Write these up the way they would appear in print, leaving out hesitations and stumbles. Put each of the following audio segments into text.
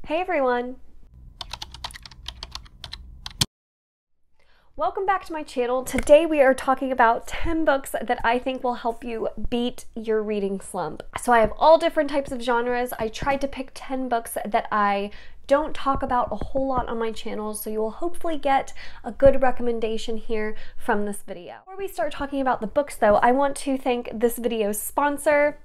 Hey everyone! Welcome back to my channel. Today we are talking about 10 books that I think will help you beat your reading slump. So I have all different types of genres. I tried to pick 10 books that I don't talk about a whole lot on my channel, so you will hopefully get a good recommendation here from this video. Before we start talking about the books though, I want to thank this video's sponsor,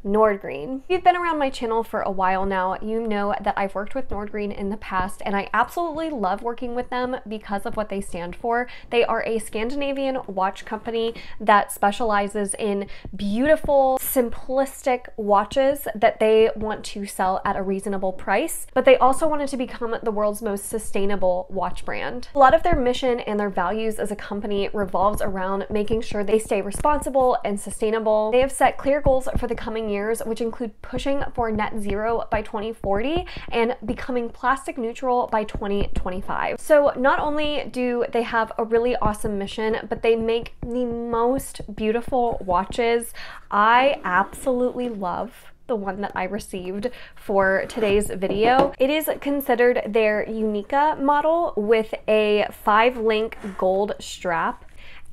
Nordgreen. If you've been around my channel for a while now, you know that I've worked with Nordgreen in the past, and I absolutely love working with them because of what they stand for. They are a Scandinavian watch company that specializes in beautiful, simplistic watches that they want to sell at a reasonable price, but they also wanted to become the world's most sustainable watch brand. A lot of their mission and their values as a company revolves around making sure they stay responsible and sustainable. They have set clear goals for the coming years, which include pushing for net zero by 2040 and becoming plastic neutral by 2025. So not only do they have a really awesome mission, but they make the most beautiful watches. I absolutely love the one that I received for today's video. It is considered their Unica model with a 5-link gold strap.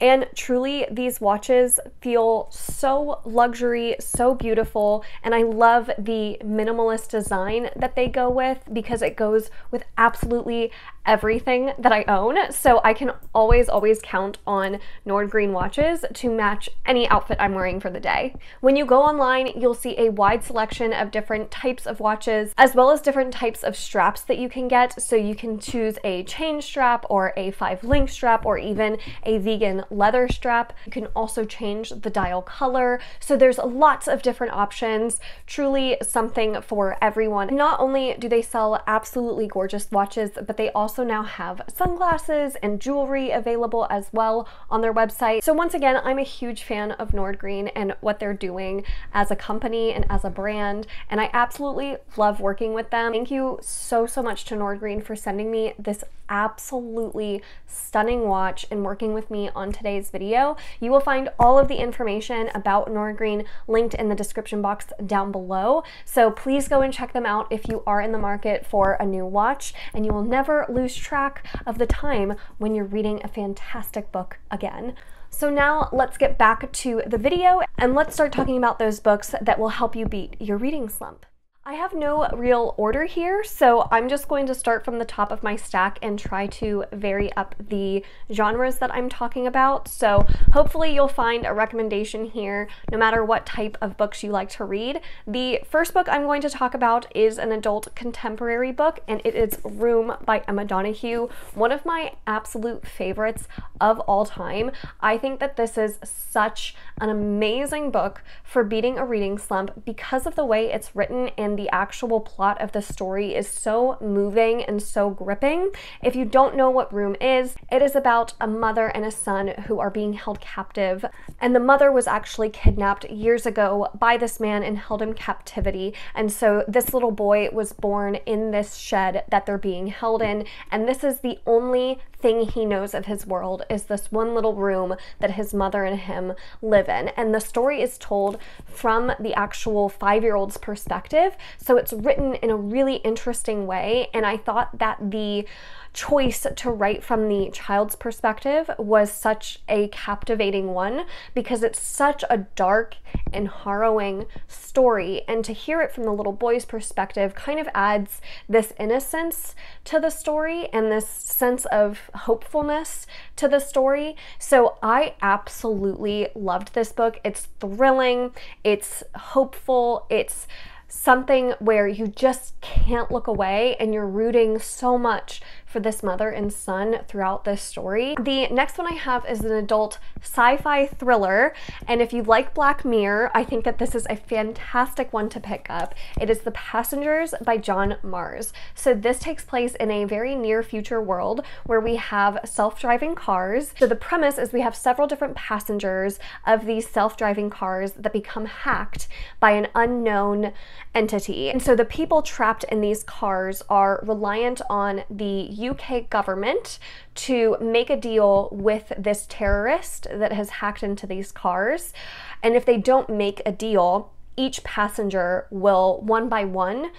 And truly, these watches feel so luxury, so beautiful, and I love the minimalist design that they go with because it goes with absolutely everything that I own. So I can always count on Nordgreen watches to match any outfit I'm wearing for the day. When you go online, you'll see a wide selection of different types of watches, as well as different types of straps that you can get. So you can choose a chain strap or a 5-link strap or even a vegan leather strap. You can also change the dial color. So there's lots of different options, truly something for everyone. Not only do they sell absolutely gorgeous watches, but they also now have sunglasses and jewelry available as well on their website. So once again, I'm a huge fan of Nordgreen and what they're doing as a company and as a brand, and I absolutely love working with them. Thank you so much to Nordgreen for sending me this absolutely stunning watch and working with me on today's video. You will find all of the information about Nordgreen linked in the description box down below, so please go and check them out if you are in the market for a new watch, and you will never lose track of the time when you're reading a fantastic book again. So now let's get back to the video and let's start talking about those books that will help you beat your reading slump. I have no real order here, so I'm just going to start from the top of my stack and try to vary up the genres that I'm talking about. So hopefully you'll find a recommendation here no matter what type of books you like to read. The first book I'm going to talk about is an adult contemporary book, and it is Room by Emma Donoghue, one of my absolute favorites of all time. I think that this is such an amazing book for beating a reading slump because of the way it's written, and the actual plot of the story is so moving and so gripping. If you don't know what Room is, it is about a mother and a son who are being held captive, and the mother was actually kidnapped years ago by this man and held in captivity, and so this little boy was born in this shed that they're being held in, and this is the only thing he knows of his world, is this one little room that his mother and him live in. And the story is told from the actual 5-year-old's perspective, so it's written in a really interesting way, and I thought that the choice to write from the child's perspective was such a captivating one because it's such a dark and harrowing story, and to hear it from the little boy's perspective kind of adds this innocence to the story and this sense of hopefulness to the story. So I absolutely loved this book. It's thrilling, it's hopeful, it's something where you just can't look away and you're rooting so much for this mother and son throughout this story. The next one I have is an adult sci-fi thriller, and if you like Black Mirror, I think that this is a fantastic one to pick up. It is The Passengers by John Mars. So this takes place in a very near future world where we have self-driving cars. So the premise is we have several different passengers of these self-driving cars that become hacked by an unknown entity. And so the people trapped in these cars are reliant on the UK government to make a deal with this terrorist that has hacked into these cars. And if they don't make a deal, each passenger will, one by one,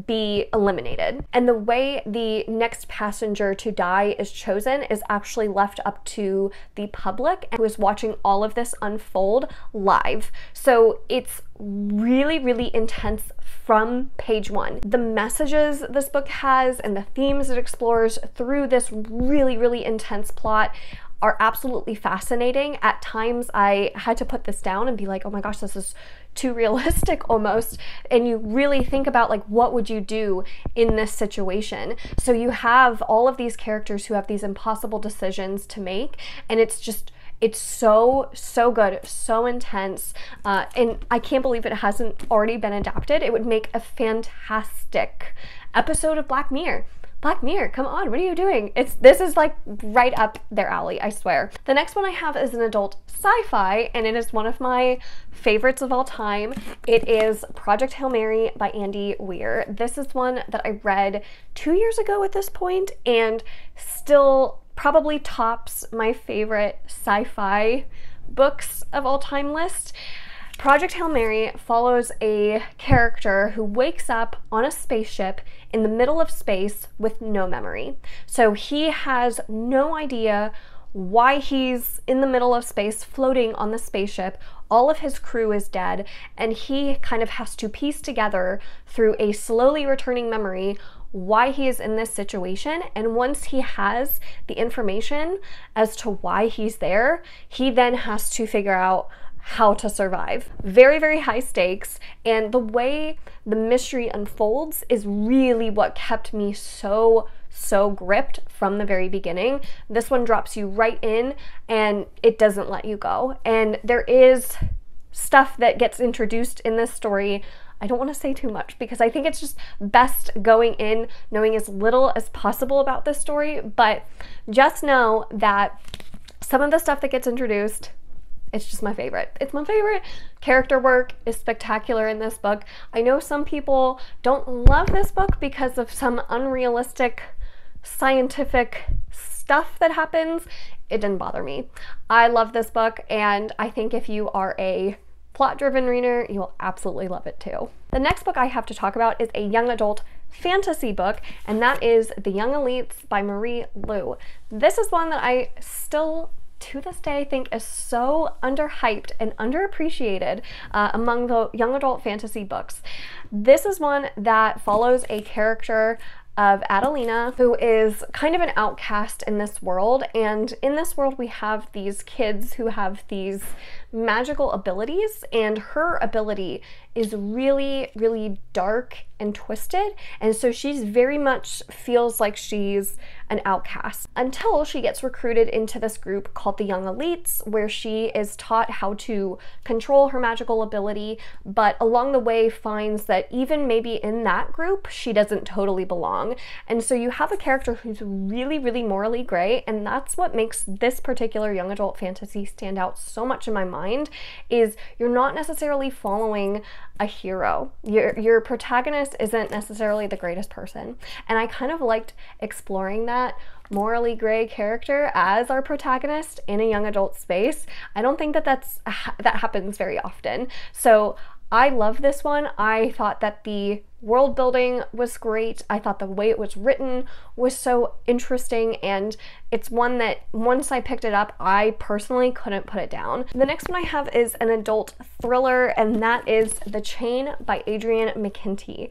be eliminated. And the way the next passenger to die is chosen is actually left up to the public who is watching all of this unfold live. So it's really, really intense from page one. The messages this book has and the themes it explores through this really, really intense plot are absolutely fascinating. At times I had to put this down and be like, oh my gosh, this is too realistic almost. And you really think about like, what would you do in this situation? So you have all of these characters who have these impossible decisions to make, and it's so good, so intense, and I can't believe it hasn't already been adapted. It would make a fantastic episode of Black Mirror. Black Mirror, come on, what are you doing? This is like right up their alley, I swear. The next one I have is an adult sci-fi, and it is one of my favorites of all time. It is Project Hail Mary by Andy Weir. This is one that I read 2 years ago at this point, and still probably tops my favorite sci-fi books of all time list. Project Hail Mary follows a character who wakes up on a spaceship in the middle of space with no memory. So he has no idea why he's in the middle of space floating on the spaceship. All of his crew is dead, and he kind of has to piece together through a slowly returning memory why he is in this situation. And once he has the information as to why he's there, he then has to figure out how to survive. Very, very high stakes, and the way the mystery unfolds is really what kept me so gripped from the very beginning. This one drops you right in, and it doesn't let you go. And there is stuff that gets introduced in this story. I don't want to say too much because I think it's just best going in knowing as little as possible about this story, but just know that some of the stuff that gets introduced, it's just my favorite. It's my favorite. Character work is spectacular in this book. I know some people don't love this book because of some unrealistic scientific stuff that happens. It didn't bother me. I love this book, and I think if you are a plot-driven reader, you'll absolutely love it too. The next book I have to talk about is a young adult fantasy book, and that is The Young Elites by Marie Lu. This is one that I still to this day I think is so underhyped and underappreciated among the young adult fantasy books. This is one that follows a character of Adelina, who is kind of an outcast in this world, and in this world we have these kids who have these magical abilities, and her ability is really, really dark and twisted, and so she's very much feels like she's an outcast until she gets recruited into this group called the Young Elites, where she is taught how to control her magical ability, but along the way finds that even maybe in that group she doesn't totally belong. And so you have a character who's really, really morally gray, and that's what makes this particular young adult fantasy stand out so much in my mind, is you're not necessarily following a hero. Your protagonist isn't necessarily the greatest person, and I kind of liked exploring that morally gray character as our protagonist in a young adult space. I don't think that that happens very often. So I love this one. I thought that the world building was great. I thought the way it was written was so interesting, and it's one that once I picked it up, I personally couldn't put it down. The next one I have is an adult thriller, and that is The Chain by Adrienne McKenty.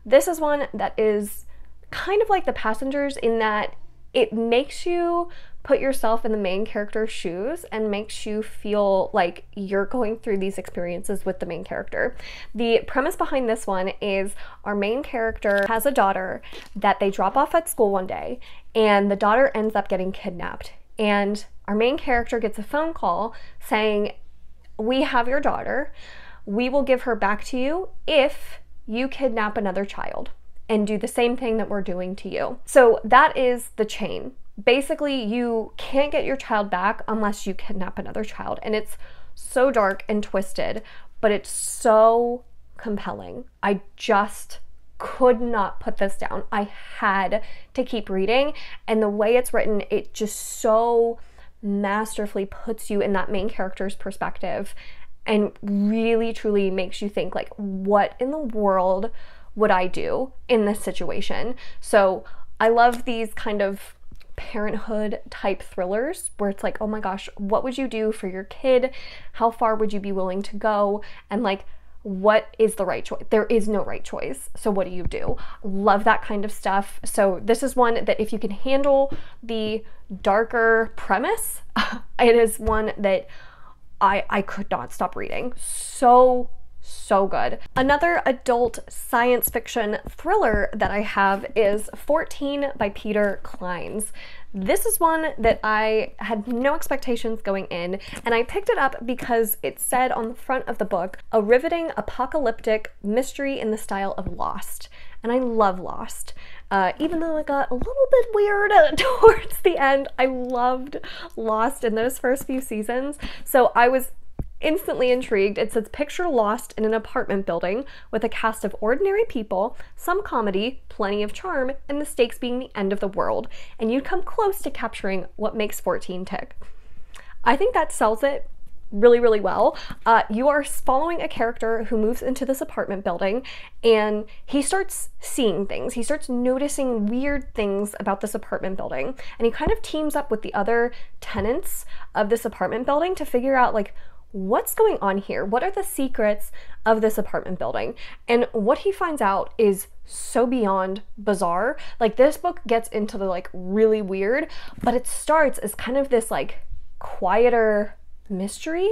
This is one that is kind of like The Passengers in that it makes you put yourself in the main character's shoes and makes you feel like you're going through these experiences with the main character. The premise behind this one is our main character has a daughter that they drop off at school one day, and the daughter ends up getting kidnapped. And our main character gets a phone call saying, "We have your daughter. We will give her back to you if you kidnap another child and do the same thing that we're doing to you." So that is the chain. Basically, you can't get your child back unless you kidnap another child. And it's so dark and twisted, but it's so compelling. I just could not put this down. I had to keep reading. And the way it's written, it just so masterfully puts you in that main character's perspective and really truly makes you think, like, what in the world would I do in this situation? So I love these kind of parenthood type thrillers where it's like, oh my gosh, what would you do for your kid? How far would you be willing to go? And like, what is the right choice? There is no right choice. So what do you do? Love that kind of stuff. So this is one that if you can handle the darker premise, it is one that I could not stop reading. So good. Another adult science fiction thriller that I have is 14 by Peter Clines. This is one that I had no expectations going in, and I picked it up because it said on the front of the book, a riveting apocalyptic mystery in the style of Lost. And I love Lost. Even though it got a little bit weird towards the end, I loved Lost in those first few seasons. So I was instantly intrigued. It says, picture Lost in an apartment building with a cast of ordinary people, some comedy, plenty of charm, and the stakes being the end of the world. And you'd come close to capturing what makes 14 tick. I think that sells it really, really well. You are following a character who moves into this apartment building, and he starts seeing things. He starts noticing weird things about this apartment building, and he kind of teams up with the other tenants of this apartment building to figure out like, what's going on here? What are the secrets of this apartment building? And what he finds out is so beyond bizarre. Like, this book gets into the like really weird, but it starts as kind of this like quieter mystery.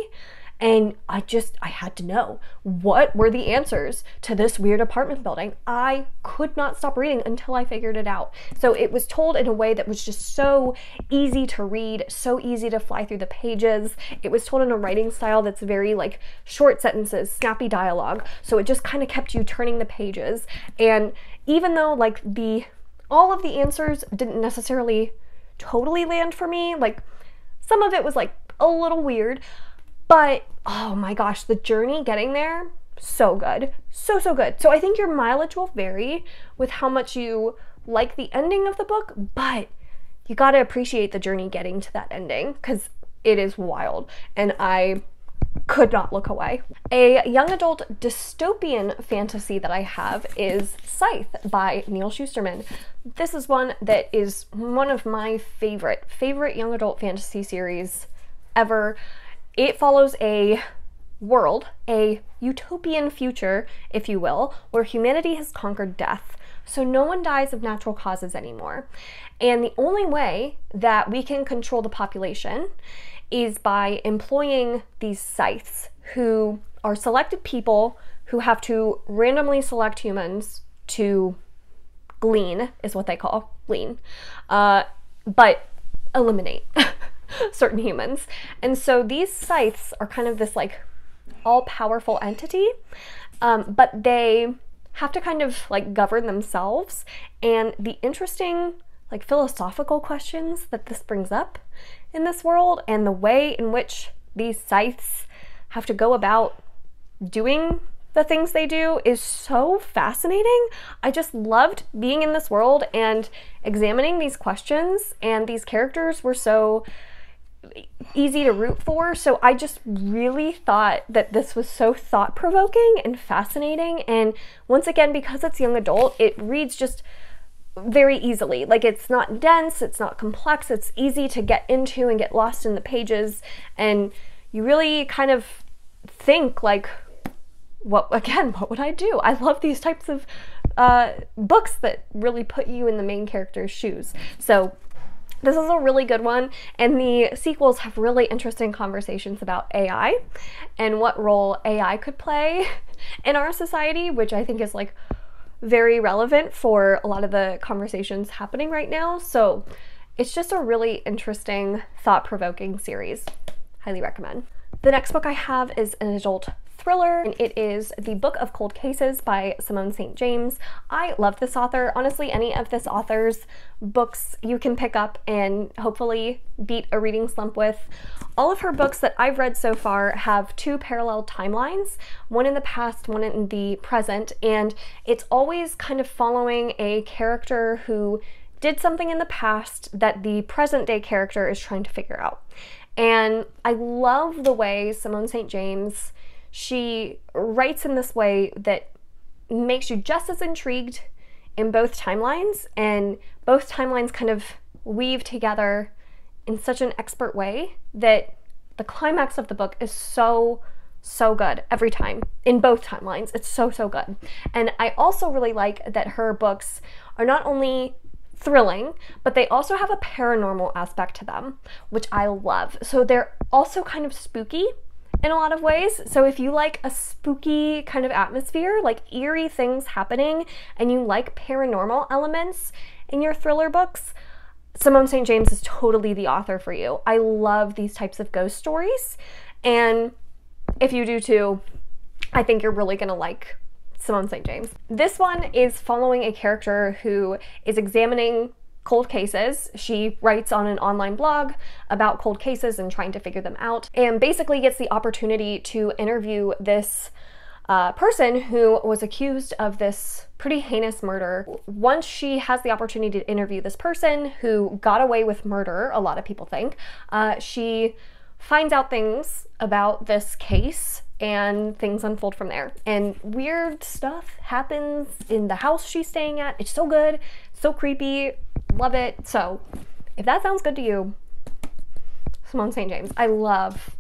And I had to know, what were the answers to this weird apartment building? I could not stop reading until I figured it out. So it was told in a way that was just so easy to read, so easy to fly through the pages. It was told in a writing style that's very like short sentences, snappy dialogue. So it just kind of kept you turning the pages. And even though like all of the answers didn't necessarily totally land for me, like some of it was like a little weird, but oh my gosh, the journey getting there, so good. So good. So I think your mileage will vary with how much you like the ending of the book, but you got to appreciate the journey getting to that ending because it is wild, and I could not look away. A young adult dystopian fantasy that I have is Scythe by Neil Shusterman. This is one that is one of my favorite young adult fantasy series ever. It follows a world, a utopian future, if you will, where humanity has conquered death. So no one dies of natural causes anymore. And the only way that we can control the population is by employing these scythes, who are selected people who have to randomly select humans to glean, is what they call glean, but eliminate certain humans. And so these scythes are kind of this like all-powerful entity, but they have to kind of like govern themselves. And the interesting like philosophical questions that this brings up in this world, and the way in which these scythes have to go about doing the things they do, is so fascinating. I just loved being in this world and examining these questions, and these characters were so easy to root for. So I just really thought that this was so thought-provoking and fascinating. And once again, because it's young adult, it reads just very easily. Like, it's not dense, it's not complex, it's easy to get into and get lost in the pages. And you really kind of think like, what would I do? I love these types of books that really put you in the main character's shoes. So this is a really good one, and the sequels have really interesting conversations about AI and what role AI could play in our society, which I think is like very relevant for a lot of the conversations happening right now. So it's just a really interesting, thought-provoking series. Highly recommend. The next book I have is an adult thriller, and it is The Book of Cold Cases by Simone St. James. I love this author. Honestly, any of this author's books you can pick up and hopefully beat a reading slump with. All of her books that I've read so far have two parallel timelines, one in the past, one in the present, and it's always kind of following a character who did something in the past that the present day character is trying to figure out. And I love the way Simone St. James, she writes in this way that makes you just as intrigued in both timelines, and both timelines kind of weave together in such an expert way that the climax of the book is so good every time in both timelines. It's so good. And I also really like that her books are not only thrilling, but they also have a paranormal aspect to them, which I love. So they're also kind of spooky in a lot of ways. So if you like a spooky kind of atmosphere, like eerie things happening, and you like paranormal elements in your thriller books, Simone St. James is totally the author for you. I love these types of ghost stories, and if you do too, I think you're really gonna like Simone St. James. This one is following a character who is examining cold cases. She writes on an online blog about cold cases and trying to figure them out, and basically gets the opportunity to interview this person who was accused of this pretty heinous murder. Once she has the opportunity to interview this person who got away with murder, a lot of people think, she finds out things about this case, and things unfold from there. And weird stuff happens in the house she's staying at. It's so good, so creepy, love it. So if that sounds good to you, Simone St. James. I love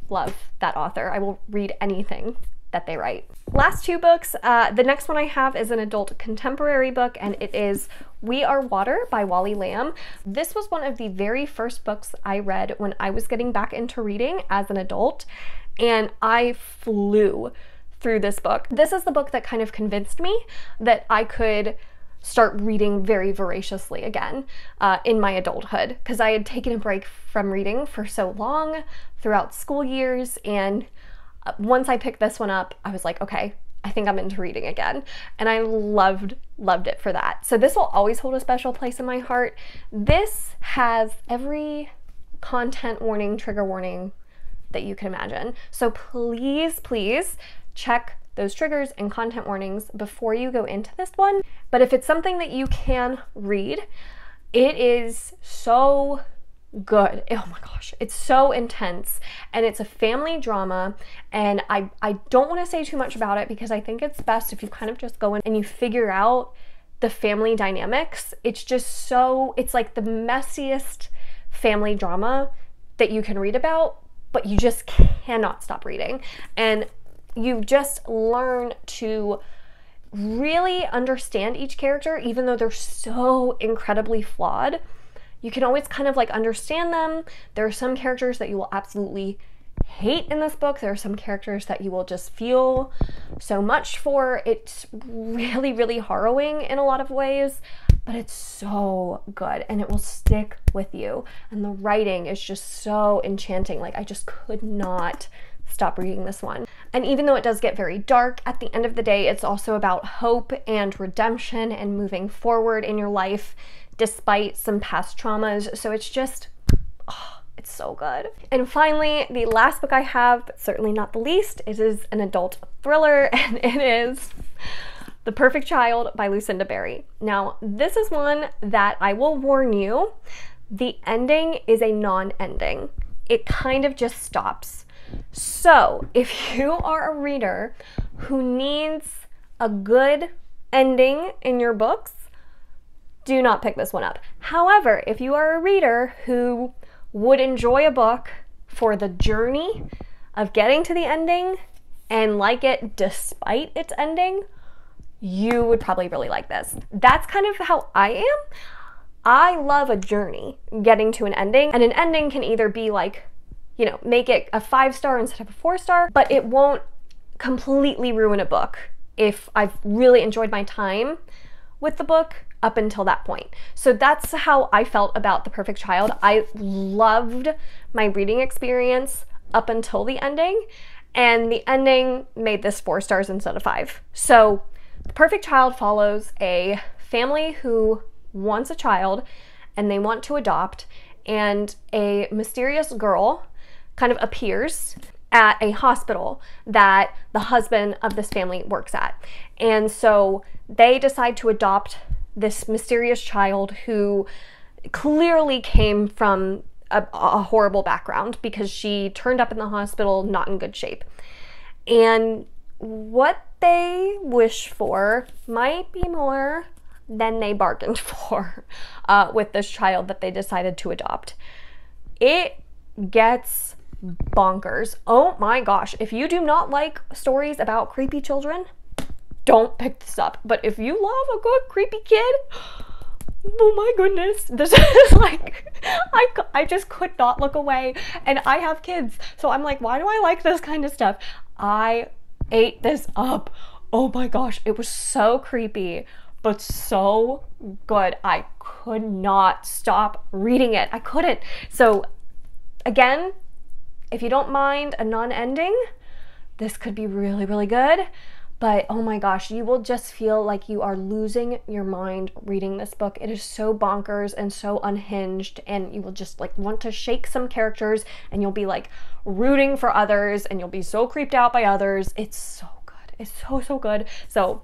that author. I will read anything that they write. Last two books. The next one I have is an adult contemporary book, and it is We Are Water by Wally Lamb. This was one of the very first books I read when I was getting back into reading as an adult, and I flew through this book. This is the book that kind of convinced me that I could start reading very voraciously again in my adulthood, because I had taken a break from reading for so long throughout school years, and once I picked this one up, I was like, okay, I think I'm into reading again. And I loved it for that. So this will always hold a special place in my heart. This has every content warning, trigger warning that you can imagine. So please check those triggers and content warnings before you go into this one. But if it's something that you can read, it is so good. Oh my gosh, it's so intense, and it's a family drama, and I don't want to say too much about it because I think it's best if you kind of just go in and you figure out the family dynamics. It's just so, it's like the messiest family drama that you can read about, but you just cannot stop reading, and you just learn to really understand each character, even though they're so incredibly flawed. You can always kind of like understand them. There are some characters that you will absolutely hate in this book. There are some characters that you will just feel so much for. It's really harrowing in a lot of ways, but it's so good, and it will stick with you. And the writing is just so enchanting. Like, I just could not stop reading this one. And even though it does get very dark, at the end of the day, it's also about hope and redemption and moving forward in your life despite some past traumas. So it's just, oh, it's so good. And finally, the last book I have, but certainly not the least, it is an adult thriller, and it is The Perfect Child by Lucinda Berry. Now, this is one that I will warn you, the ending is a non-ending. It kind of just stops. So if you are a reader who needs a good ending in your books, do not pick this one up. However, if you are a reader who would enjoy a book for the journey of getting to the ending and like it despite its ending, you would probably really like this. That's kind of how I am. I love a journey getting to an ending, and an ending can either be like, you know, make it a 5-star instead of a 4-star, but it won't completely ruin a book if I've really enjoyed my time with the book up until that point. So that's how I felt about The Perfect Child. I loved my reading experience up until the ending, and the ending made this 4 stars instead of 5. So The Perfect Child follows a family who wants a child and they want to adopt, and a mysterious girl kind of appears at a hospital that the husband of this family works at. And so they decide to adopt this mysterious child who clearly came from a horrible background, because she turned up in the hospital not in good shape. And what they wish for might be more than they bargained for with this child that they decided to adopt. It gets bonkers. Oh my gosh. If you do not like stories about creepy children, don't pick this up. But if you love a good creepy kid, oh my goodness, this is like, I just could not look away. And I have kids, so I'm like, why do I like this kind of stuff? I ate this up. Oh my gosh, it was so creepy, but so good. I could not stop reading it. I couldn't. So again, if you don't mind a non-ending, this could be really, really good. But oh my gosh, you will just feel like you are losing your mind reading this book. It is so bonkers and so unhinged, and you will just like want to shake some characters, and you'll be like rooting for others, and you'll be so creeped out by others. It's so good. It's so, so good. So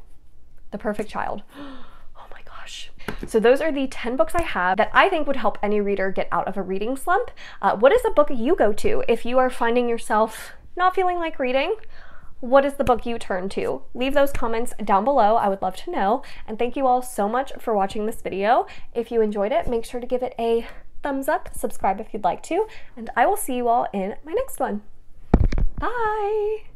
The Perfect Child. Oh my gosh. So those are the 10 books I have that I think would help any reader get out of a reading slump. What is a book you go to if you are finding yourself not feeling like reading? What is the book you turn to? Leave those comments down below. I would love to know. And thank you all so much for watching this video. If you enjoyed it, make sure to give it a thumbs up, subscribe if you'd like to, and I will see you all in my next one. Bye!